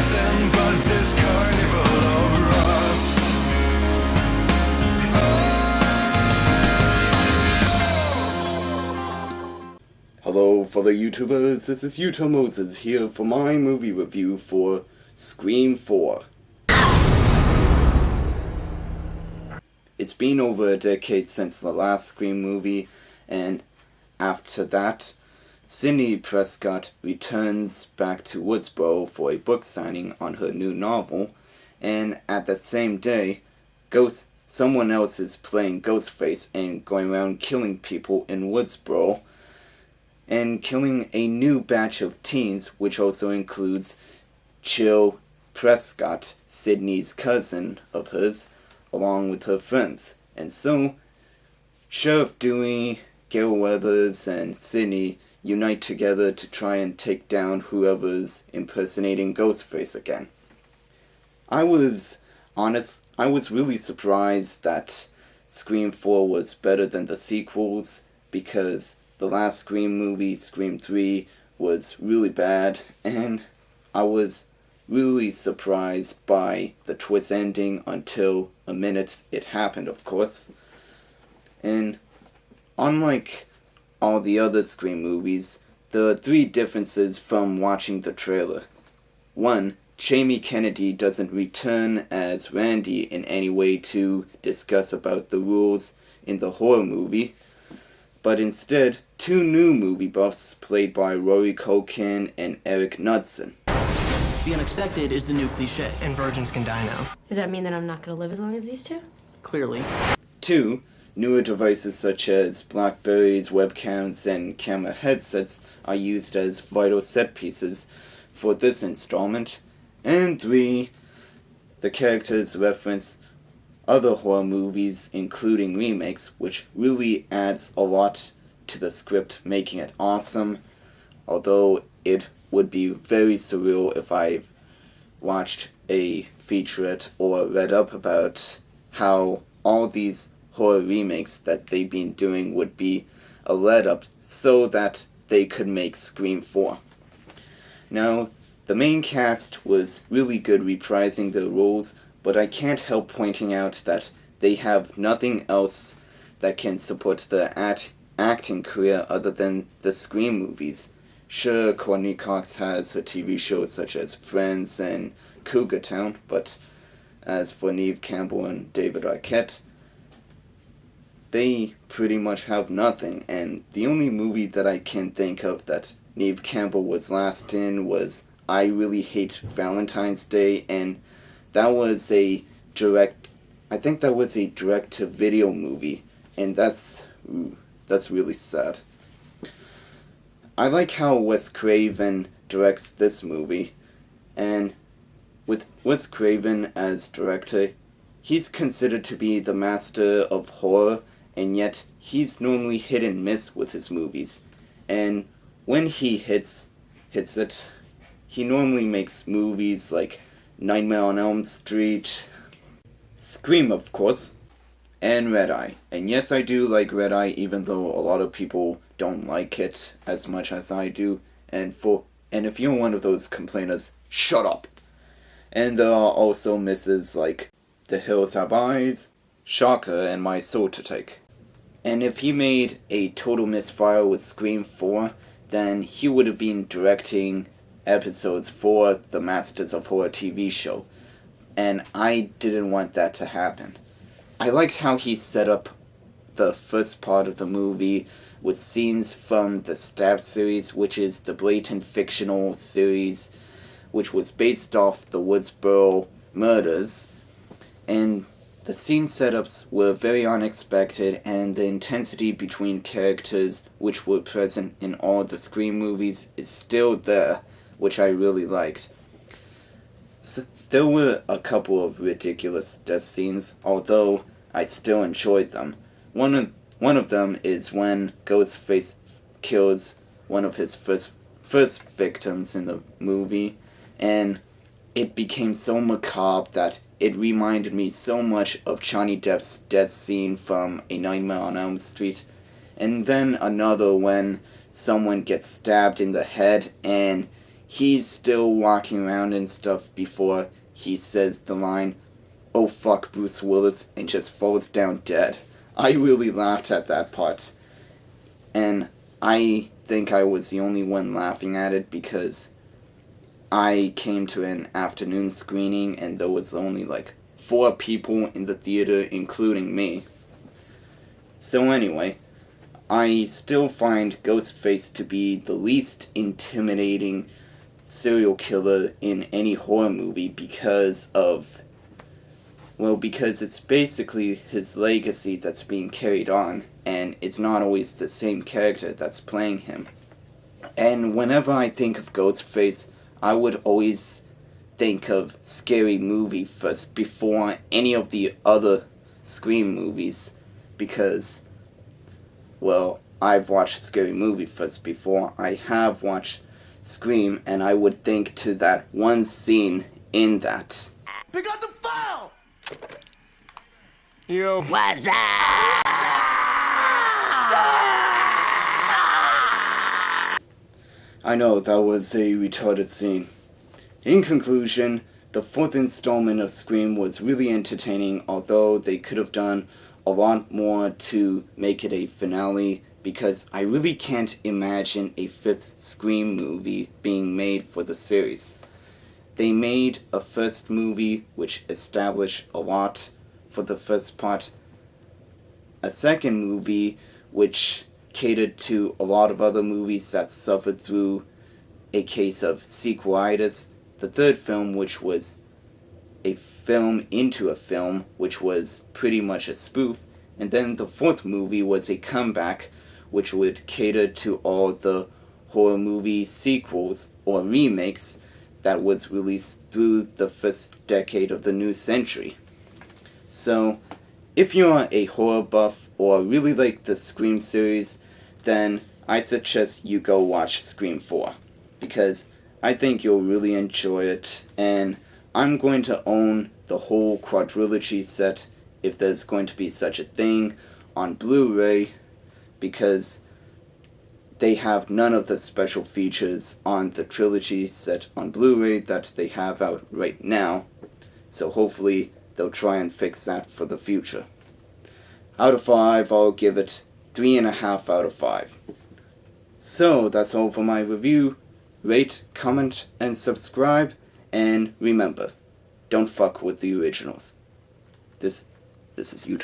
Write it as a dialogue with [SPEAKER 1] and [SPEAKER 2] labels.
[SPEAKER 1] nothing but this carnival of rust.
[SPEAKER 2] Hello fellow YouTubers, this is Utah Moses here for my movie review for Scream 4. It's been over a decade since the last Scream movie, and after that, Sidney Prescott returns back to Woodsboro for a book signing on her new novel, and at the same day, someone else is playing Ghostface and going around killing people in Woodsboro, and killing a new batch of teens, which also includes Jill Prescott, Sidney's cousin of hers, along with her friends. And so, Sheriff Dewey, Gail Weathers, and Sidney unite together to try and take down whoever's impersonating Ghostface again. I was really surprised that Scream 4 was better than the sequels, because the last Scream movie, Scream 3, was really bad, and I was really surprised by the twist ending until a minute it happened, of course. And unlike all the other Scream movies, there are three differences from watching the trailer. 1. Jamie Kennedy doesn't return as Randy in any way to discuss about the rules in the horror movie, but instead, two new movie buffs played by Rory Culkin and Eric Knudsen.
[SPEAKER 3] The unexpected is the new cliche, and virgins can die now.
[SPEAKER 4] Does that mean that I'm not going to live as long as these two?
[SPEAKER 3] Clearly.
[SPEAKER 2] 2. Newer devices such as Blackberries, webcams, and camera headsets are used as vital set pieces for this installment. And 3. The characters reference other horror movies, including remakes, which really adds a lot to the script, making it awesome, although it would be very surreal if I've watched a featurette or read up about how all these horror remakes that they've been doing would be a lead-up so that they could make Scream 4. Now, the main cast was really good reprising their roles, but I can't help pointing out that they have nothing else that can support their acting career other than the Scream movies. Sure, Courtney Cox has her TV shows such as Friends and Cougar Town, but as for Neve Campbell and David Arquette, they pretty much have nothing, and the only movie that I can think of that Neve Campbell was last in was I Really Hate Valentine's Day, and that was I think that was a direct-to-video movie, and that's really sad. I like how Wes Craven directs this movie, and with Wes Craven as director, he's considered to be the master of horror, and yet he's normally hit and miss with his movies. And when he hits it, he normally makes movies like Nightmare on Elm Street, Scream, of course, and Red Eye. And yes, I do like Red Eye, even though a lot of people don't like it as much as I do. And if you're one of those complainers, shut up. And there are also misses like The Hills Have Eyes, Shocker, and My Soul to Take. And if he made a total misfire with Scream 4, then he would have been directing episodes for the Masters of Horror TV show. And I didn't want that to happen. I liked how he set up the first part of the movie with scenes from the Stab series, which is the blatant fictional series which was based off the Woodsboro murders. And the scene setups were very unexpected, and the intensity between characters which were present in all the Scream movies is still there, which I really liked. So, there were a couple of ridiculous death scenes, although I still enjoyed them. One of them is when Ghostface kills one of his first victims in the movie, and it became so macabre that it reminded me so much of Johnny Depp's death scene from A Nightmare on Elm Street. And then another when someone gets stabbed in the head and he's still walking around and stuff before he says the line, "Oh fuck Bruce Willis," and just falls down dead. I really laughed at that part. And I think I was the only one laughing at it because I came to an afternoon screening and there was only like 4 people in the theater, including me. So anyway, I still find Ghostface to be the least intimidating serial killer in any horror movie because it's basically his legacy that's being carried on, and it's not always the same character that's playing him. And whenever I think of Ghostface, I would always think of Scary Movie first before any of the other Scream movies, because, well, I've watched Scary Movie first before I have watched Scream, and I would think to that one scene in that.
[SPEAKER 1] Pick up the file! Yo.
[SPEAKER 5] What's up?
[SPEAKER 2] I know, that was a retarded scene. In conclusion, the 4th installment of Scream was really entertaining, although they could have done a lot more to make it a finale, because I really can't imagine a 5th Scream movie being made for the series. They made a first movie which established a lot for the first part, a second movie which catered to a lot of other movies that suffered through a case of sequelitis, the third film which was a film into a film which was pretty much a spoof, and then the 4th movie was a comeback which would cater to all the horror movie sequels or remakes that was released through the first decade of the new century. So, if you're a horror buff or really like the Scream series, then I suggest you go watch Scream 4, because I think you'll really enjoy it, and I'm going to own the whole quadrilogy set, if there's going to be such a thing, on Blu-ray, because they have none of the special features on the trilogy set on Blu-ray that they have out right now, so hopefully they'll try and fix that for the future. Out of 5, I'll give it 3.5 out of 5. So, that's all for my review. Rate, comment, and subscribe, and remember, don't fuck with the originals. This is YouTube.